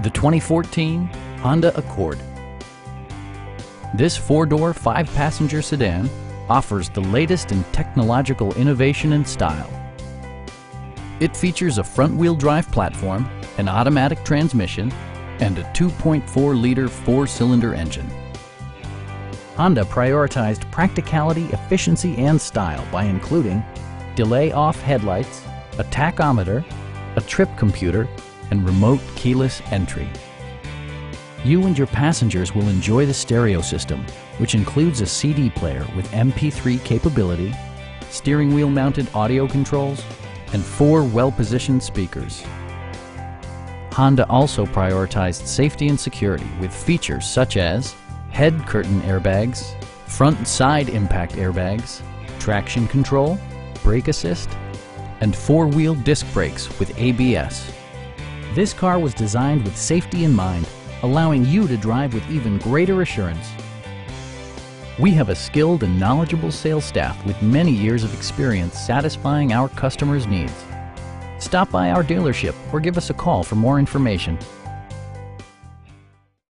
The 2014 Honda Accord. This four-door, five-passenger sedan offers the latest in technological innovation and style. It features a front-wheel drive platform, an automatic transmission, and a 2.4-liter four-cylinder engine. Honda prioritized practicality, efficiency, and style by including delay-off headlights, a tachometer, a trip computer, and remote keyless entry. You and your passengers will enjoy the stereo system, which includes a CD player with MP3 capability, steering wheel mounted audio controls, and 4 well-positioned speakers. Honda also prioritized safety and security with features such as head curtain airbags, front and side impact airbags, traction control, brake assist, and 4-wheel disc brakes with ABS. This car was designed with safety in mind, allowing you to drive with even greater assurance. We have a skilled and knowledgeable sales staff with many years of experience satisfying our customers' needs. Stop by our dealership or give us a call for more information.